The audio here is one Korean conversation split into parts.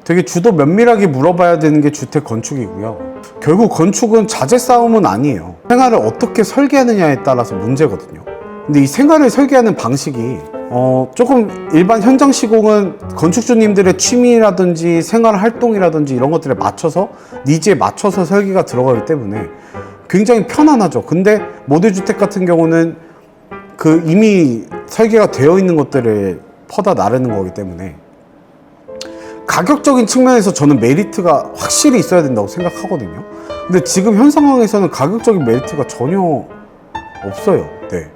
되게 주도 면밀하게 물어봐야 되는 게 주택 건축이고요. 결국 건축은 자재 싸움은 아니에요. 생활을 어떻게 설계하느냐에 따라서 문제거든요. 근데 이 생활을 설계하는 방식이 조금 일반 현장 시공은 건축주님들의 취미라든지 생활 활동이라든지 이런 것들에 맞춰서 니즈에 맞춰서 설계가 들어가기 때문에 굉장히 편안하죠. 근데 모듈주택 같은 경우는 그 이미 설계가 되어 있는 것들을 퍼다 나르는 거기 때문에 가격적인 측면에서 저는 메리트가 확실히 있어야 된다고 생각하거든요. 근데 지금 현 상황에서는 가격적인 메리트가 전혀 없어요. 네.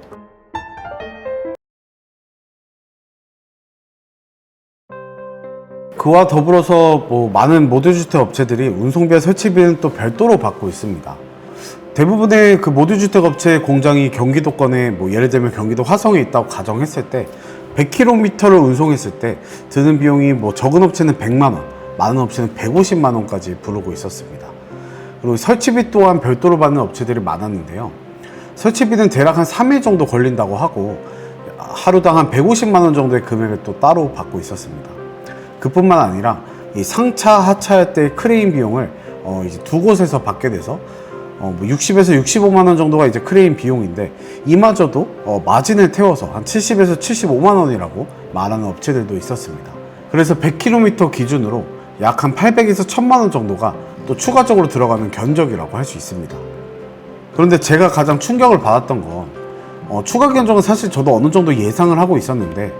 그와 더불어서 많은 모듈주택 업체들이 운송비와 설치비는 또 별도로 받고 있습니다. 대부분의 그 모듈주택 업체 공장이 경기도권에 예를 들면 경기도 화성에 있다고 가정했을 때 100km를 운송했을 때 드는 비용이 적은 업체는 100만원, 많은 업체는 150만원까지 부르고 있었습니다. 그리고 설치비 또한 별도로 받는 업체들이 많았는데요. 설치비는 대략 한 3일 정도 걸린다고 하고 하루당 한 150만원 정도의 금액을 또 따로 받고 있었습니다. 그뿐만 아니라 이 상차, 하차할 때 크레인 비용을 이제 두 곳에서 받게 돼서 60에서 65만원 정도가 이제 크레인 비용인데 이마저도 마진을 태워서 한 70에서 75만원이라고 말하는 업체들도 있었습니다. 그래서 100km 기준으로 약 한 800에서 1000만원 정도가 또 추가적으로 들어가는 견적이라고 할 수 있습니다. 그런데 제가 가장 충격을 받았던 건 추가 견적은 사실 저도 어느 정도 예상을 하고 있었는데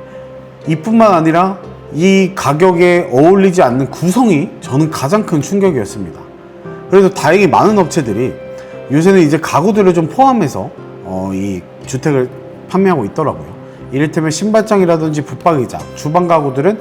이뿐만 아니라 이 가격에 어울리지 않는 구성이 저는 가장 큰 충격이었습니다. 그래도 다행히 많은 업체들이 요새는 이제 가구들을 좀 포함해서 이 주택을 판매하고 있더라고요. 이를테면 신발장이라든지 붙박이장, 주방 가구들은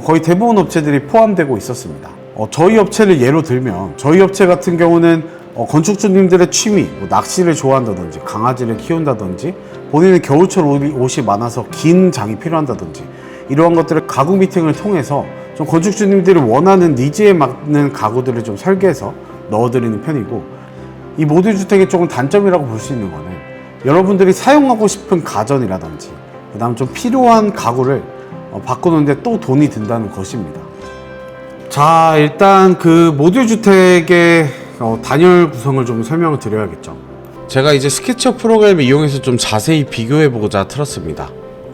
거의 대부분 업체들이 포함되고 있었습니다. 저희 업체를 예로 들면 저희 업체 같은 경우는 건축주님들의 취미, 낚시를 좋아한다든지 강아지를 키운다든지 본인은 겨울철 옷이 많아서 긴 장이 필요한다든지 이러한 것들을 가구 미팅을 통해서 좀 건축주님들이 원하는 니즈에 맞는 가구들을 좀 설계해서 넣어드리는 편이고, 이 모듈주택의 조금 단점이라고 볼 수 있는 거는 여러분들이 사용하고 싶은 가전이라든지 그 다음 좀 필요한 가구를 바꾸는데 또 돈이 든다는 것입니다. 자, 일단 그 모듈주택의 단열 구성을 좀 설명을 드려야겠죠. 제가 이제 스케치업 프로그램을 이용해서 좀 자세히 비교해보고자 틀었습니다.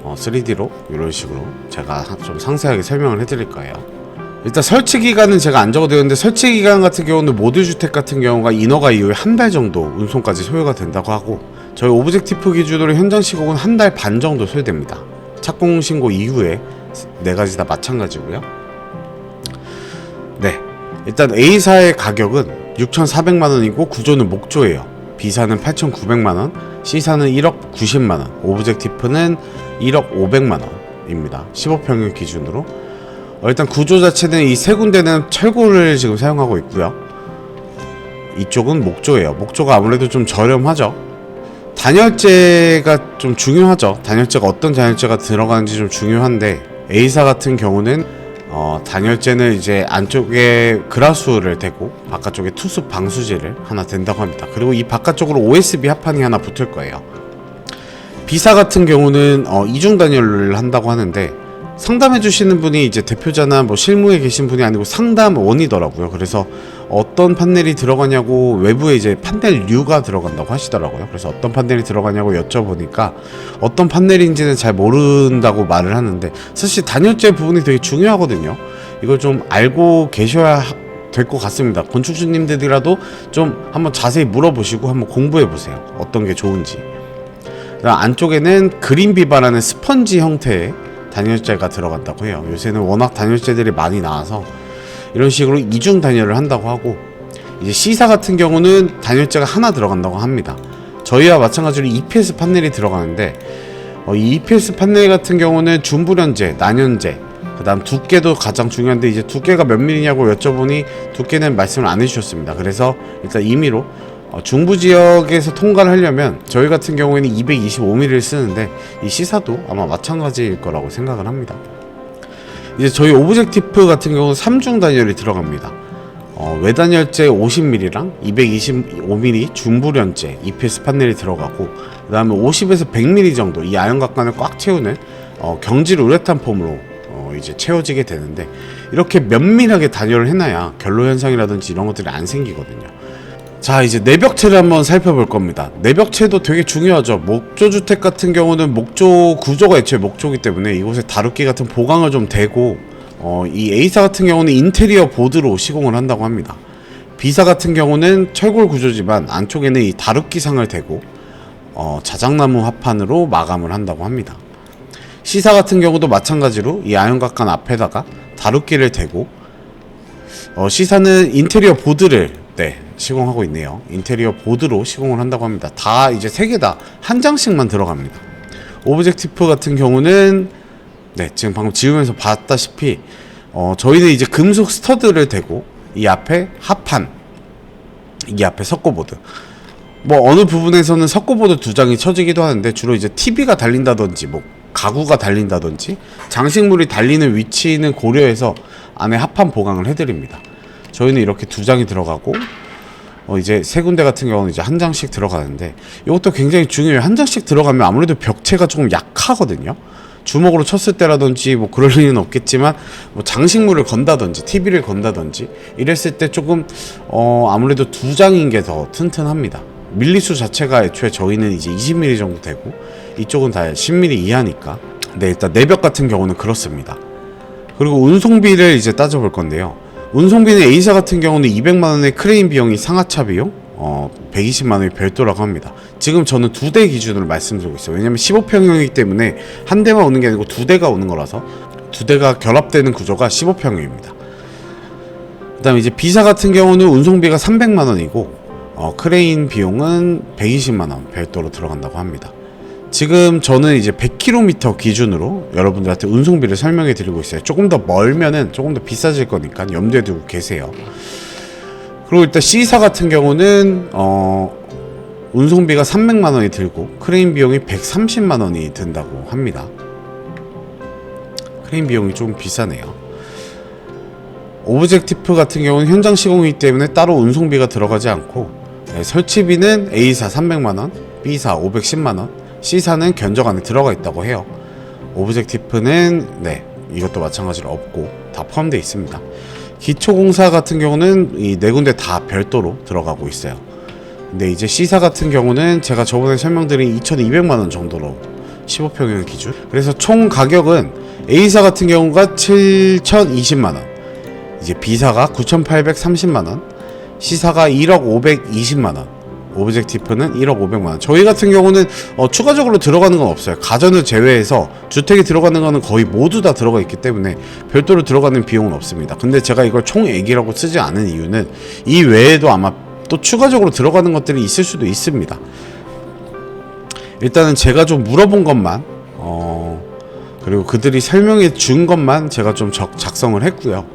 3D로 이런 식으로 제가 좀 상세하게 설명을 해드릴 거예요. 일단 설치 기간은 제가 안 적어드렸는데 설치 기간 같은 경우는 모듈주택 같은 경우가 인허가 이후에 한 달 정도 운송까지 소요가 된다고 하고, 저희 오브젝티프 기준으로 현장 시공은 한 달 반 정도 소요됩니다. 착공 신고 이후에 4가지 다 마찬가지고요. 네, 일단 A사의 가격은 6,400만원이고 구조는 목조예요. B사는 8,900만원, C사는 1억 90만원, 오브젝티프는 1억 500만원입니다. 15평형 기준으로. 일단 구조 자체는 이 세 군데는 철골을 지금 사용하고 있고요. 이쪽은 목조예요. 목조가 아무래도 좀 저렴하죠. 단열재가 좀 중요하죠. 단열재가 어떤 단열재가 들어가는지 좀 중요한데, A사 같은 경우는 단열재는 이제 안쪽에 그라수를 대고 바깥쪽에 투습 방수제를 하나 댄다고 합니다. 그리고 이 바깥쪽으로 OSB 합판이 하나 붙을 거예요. B사 같은 경우는 이중 단열을 한다고 하는데, 상담해 주시는 분이 이제 대표자나 실무에 계신 분이 아니고 상담원이더라고요. 그래서 어떤 판넬이 들어가냐고, 외부에 이제 판넬류가 들어간다고 하시더라고요. 그래서 어떤 판넬이 들어가냐고 여쭤보니까 어떤 판넬인지는 잘 모른다고 말을 하는데, 사실 단열재 부분이 되게 중요하거든요. 이걸 좀 알고 계셔야 될 것 같습니다. 건축주님들이라도 좀 한번 자세히 물어보시고 한번 공부해 보세요. 어떤 게 좋은지. 안쪽에는 그린비바라는 스펀지 형태의 단열재가 들어간다고 해요. 요새는 워낙 단열재들이 많이 나와서 이런 식으로 이중 단열을 한다고 하고, 이제 C사 같은 경우는 단열재가 하나 들어간다고 합니다. 저희와 마찬가지로 EPS 판넬이 들어가는데, 이 EPS 판넬 같은 경우는 중불연재, 난연재, 그 다음 두께도 가장 중요한데, 이제 두께가 몇 밀리냐고 여쭤보니 두께는 말씀을 안 해주셨습니다. 그래서 일단 임의로 중부 지역에서 통과를 하려면 저희 같은 경우에는 225mm를 쓰는데, 이 C사도 아마 마찬가지일 거라고 생각을 합니다. 이제 저희 오브젝티프 같은 경우는 3중 단열이 들어갑니다. 외단열재 50mm랑 225mm 중불연재 EPS 판넬이 들어가고, 그 다음에 50에서 100mm 정도 이 아연각관을 꽉 채우는 경질 우레탄 폼으로 이제 채워지게 되는데, 이렇게 면밀하게 단열을 해놔야 결로 현상이라든지 이런 것들이 안 생기거든요. 자, 이제 내벽체를 한번 살펴볼 겁니다. 내벽체도 되게 중요하죠. 목조주택 같은 경우는 목조 구조가 애초에 목조이기 때문에 이곳에 다루기 같은 보강을 좀 대고, 이 A사 같은 경우는 인테리어 보드로 시공을 한다고 합니다. B사 같은 경우는 철골 구조지만 안쪽에는 이 다루기상을 대고 자작나무 합판으로 마감을 한다고 합니다. C사 같은 경우도 마찬가지로 이 아연각관 앞에다가 다루기를 대고, C사는 인테리어 보드를 시공하고 있네요. 인테리어 보드로 시공을 한다고 합니다. 다 이제 3개 다 한 장씩만 들어갑니다. 오브젝티프 같은 경우는 지금 방금 지으면서 봤다시피 저희는 이제 금속 스터드를 대고 이 앞에 합판, 이 앞에 석고보드, 뭐 어느 부분에서는 석고보드 2장이 쳐지기도 하는데, 주로 이제 TV가 달린다든지 뭐 가구가 달린다든지 장식물이 달리는 위치는 고려해서 안에 합판 보강을 해드립니다. 저희는 이렇게 2장이 들어가고, 이제 3군데 같은 경우는 이제 1장씩 들어가는데, 이것도 굉장히 중요해요. 1장씩 들어가면 아무래도 벽체가 조금 약하거든요. 주먹으로 쳤을 때라든지 뭐 그럴 리는 없겠지만, 뭐 장식물을 건다든지 TV를 건다든지 이랬을 때 조금 아무래도 2장인 게 더 튼튼합니다. 밀리수 자체가 애초에 저희는 이제 20mm 정도 되고, 이쪽은 다 10mm 이하니까. 일단 내벽 같은 경우는 그렇습니다. 그리고 운송비를 이제 따져볼 건데요. 운송비는 A사 같은 경우는 200만원의 크레인 비용이 상하차 비용, 120만원이 별도라고 합니다. 지금 저는 2대 기준으로 말씀드리고 있어요. 왜냐면 15평형이기 때문에 한 대만 오는 게 아니고 2대가 오는 거라서 2대가 결합되는 구조가 15평형입니다. 그 다음에 이제 B사 같은 경우는 운송비가 300만원이고 크레인 비용은 120만원 별도로 들어간다고 합니다. 지금 저는 이제 100km 기준으로 여러분들한테 운송비를 설명해 드리고 있어요. 조금 더 멀면은 조금 더 비싸질 거니까 염두에 두고 계세요. 그리고 일단 C사 같은 경우는 운송비가 300만원이 들고 크레인 비용이 130만원이 든다고 합니다. 크레인 비용이 좀 비싸네요. 오브젝티프 같은 경우는 현장 시공이기 때문에 따로 운송비가 들어가지 않고, 설치비는 A사 300만원, B사 510만원, C사는 견적 안에 들어가 있다고 해요. 오브젝티프는 이것도 마찬가지로 없고 다 포함되어 있습니다. 기초공사 같은 경우는 이 4군데 다 별도로 들어가고 있어요. 근데 이제 C사 같은 경우는 제가 저번에 설명드린 2200만원 정도로 15평형 기준. 그래서 총 가격은 A사 같은 경우가 7020만원, 이제 B사가 9830만원, C사가 1억 520만원, 오브젝티프는 1억 500만원. 저희 같은 경우는 추가적으로 들어가는 건 없어요. 가전을 제외해서 주택에 들어가는 거는 거의 모두 다 들어가 있기 때문에 별도로 들어가는 비용은 없습니다. 근데 제가 이걸 총액이라고 쓰지 않은 이유는 이 외에도 아마 또 추가적으로 들어가는 것들이 있을 수도 있습니다. 일단은 제가 좀 물어본 것만 그리고 그들이 설명해 준 것만 제가 좀 작성을 했고요.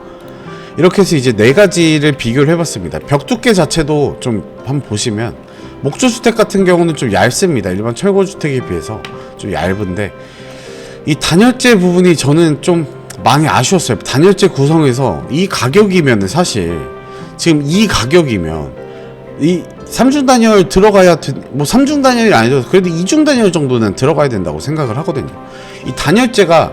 이렇게 해서 이제 4가지를 비교를 해봤습니다. 벽 두께 자체도 좀 한번 보시면, 목조주택 같은 경우는 좀 얇습니다. 일반 철거주택에 비해서 좀 얇은데, 이 단열재 부분이 저는 좀 많이 아쉬웠어요. 단열재 구성에서 이 가격이면, 사실 지금 이 가격이면 이 3중 단열 들어가야 뭐 3중 단열이 아니죠. 그래도 2중 단열 정도는 들어가야 된다고 생각을 하거든요. 이 단열재가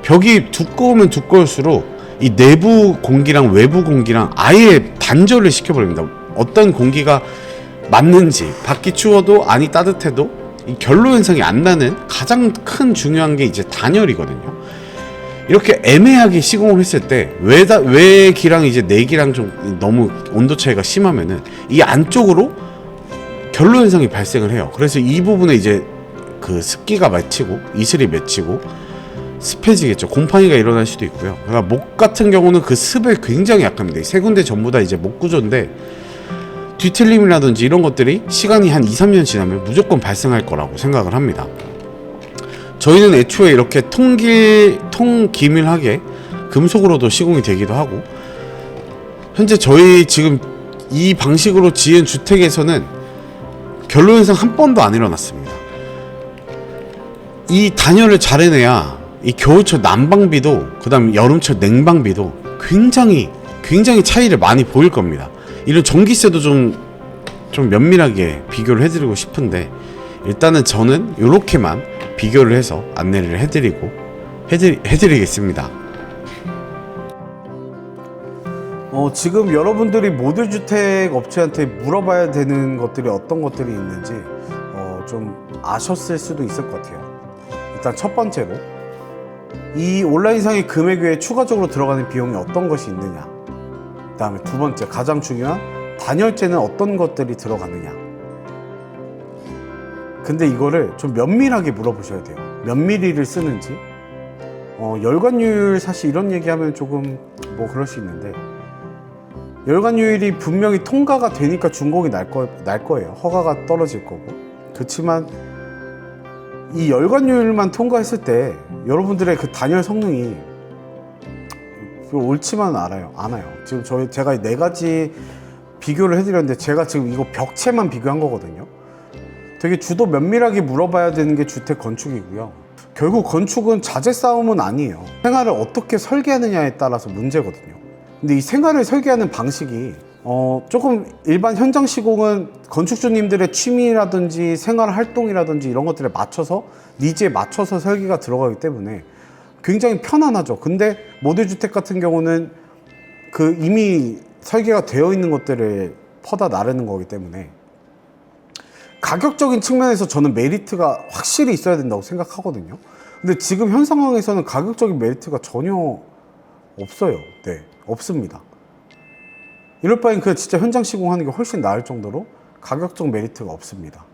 벽이 두꺼우면 두꺼울수록 이 내부 공기랑 외부 공기랑 아예 단절을 시켜버립니다. 어떤 공기가 맞는지, 밖이 추워도 안이 따뜻해도 이 결로 현상이 안 나는 가장 큰 중요한 게 이제 단열이거든요. 이렇게 애매하게 시공을 했을 때 외기랑 이제 내기랑 좀 너무 온도 차이가 심하면은 이 안쪽으로 결로 현상이 발생을 해요. 그래서 이 부분에 이제 그 습기가 맺히고 이슬이 맺히고 습해지겠죠. 곰팡이가 일어날 수도 있고요. 그러니까 목 같은 경우는 그 습에 굉장히 약합니다. 이 3군데 전부 다 이제 목 구조인데, 뒤틀림이라든지 이런 것들이 시간이 한 2-3년 지나면 무조건 발생할 거라고 생각을 합니다. 저희는 애초에 이렇게 통기밀하게 금속으로도 시공이 되기도 하고, 현재 저희 지금 이 방식으로 지은 주택에서는 결로 현상 한 번도 안 일어났습니다. 이 단열을 잘 해내야 이 겨울철 난방비도, 그 다음 여름철 냉방비도 굉장히 차이를 많이 보일 겁니다. 이런 전기세도 좀 면밀하게 비교를 해드리고 싶은데, 일단은 저는 이렇게만 비교를 해서 안내를 해드리겠습니다. 지금 여러분들이 모듈주택 업체한테 물어봐야 되는 것들이 어떤 것들이 있는지 좀 아셨을 수도 있을 것 같아요. 일단 첫 번째로 이 온라인상의 금액 외에 추가적으로 들어가는 비용이 어떤 것이 있느냐, 그 다음에 두 번째 가장 중요한 단열재는 어떤 것들이 들어가느냐. 근데 이거를 좀 면밀하게 물어보셔야 돼요. 몇 미리를 쓰는지. 열관유율 사실 이런 얘기하면 조금 뭐 그럴 수 있는데, 열관유율이 분명히 통과가 되니까 준공이 날 거예요. 허가가 떨어질 거고. 그렇지만 이 열관유율만 통과했을 때 여러분들의 그 단열 성능이 옳지만 않아요. 지금 제가 네 가지 비교를 해드렸는데, 제가 지금 이거 벽체만 비교한 거거든요. 되게 주도 면밀하게 물어봐야 되는 게 주택 건축이고요. 결국 건축은 자재 싸움은 아니에요. 생활을 어떻게 설계하느냐에 따라서 문제거든요. 근데 이 생활을 설계하는 방식이 조금 일반 현장 시공은 건축주님들의 취미라든지 생활 활동이라든지 이런 것들에 맞춰서, 니즈에 맞춰서 설계가 들어가기 때문에 굉장히 편안하죠. 근데 모듈주택 같은 경우는 그 이미 설계가 되어 있는 것들을 퍼다 나르는 거기 때문에 가격적인 측면에서 저는 메리트가 확실히 있어야 된다고 생각하거든요. 근데 지금 현 상황에서는 가격적인 메리트가 전혀 없어요. 네, 없습니다. 이럴 바엔 그냥 진짜 현장 시공하는 게 훨씬 나을 정도로 가격적 메리트가 없습니다.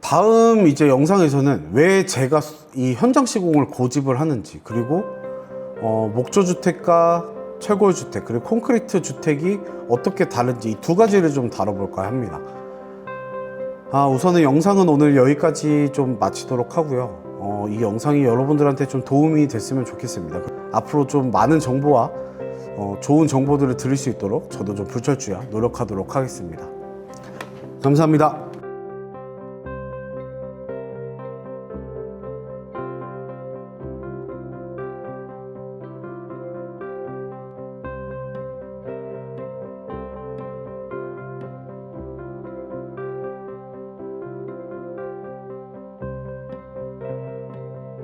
다음 이제 영상에서는 왜 제가 이 현장 시공을 고집을 하는지, 그리고 목조주택과 철골주택, 그리고 콘크리트 주택이 어떻게 다른지 이 두 가지를 좀 다뤄볼까 합니다. 우선은 영상은 오늘 여기까지 좀 마치도록 하고요. 이 영상이 여러분들한테 좀 도움이 됐으면 좋겠습니다. 앞으로 좀 많은 정보와 좋은 정보들을 들을 수 있도록 저도 좀 불철주야 노력하도록 하겠습니다. 감사합니다.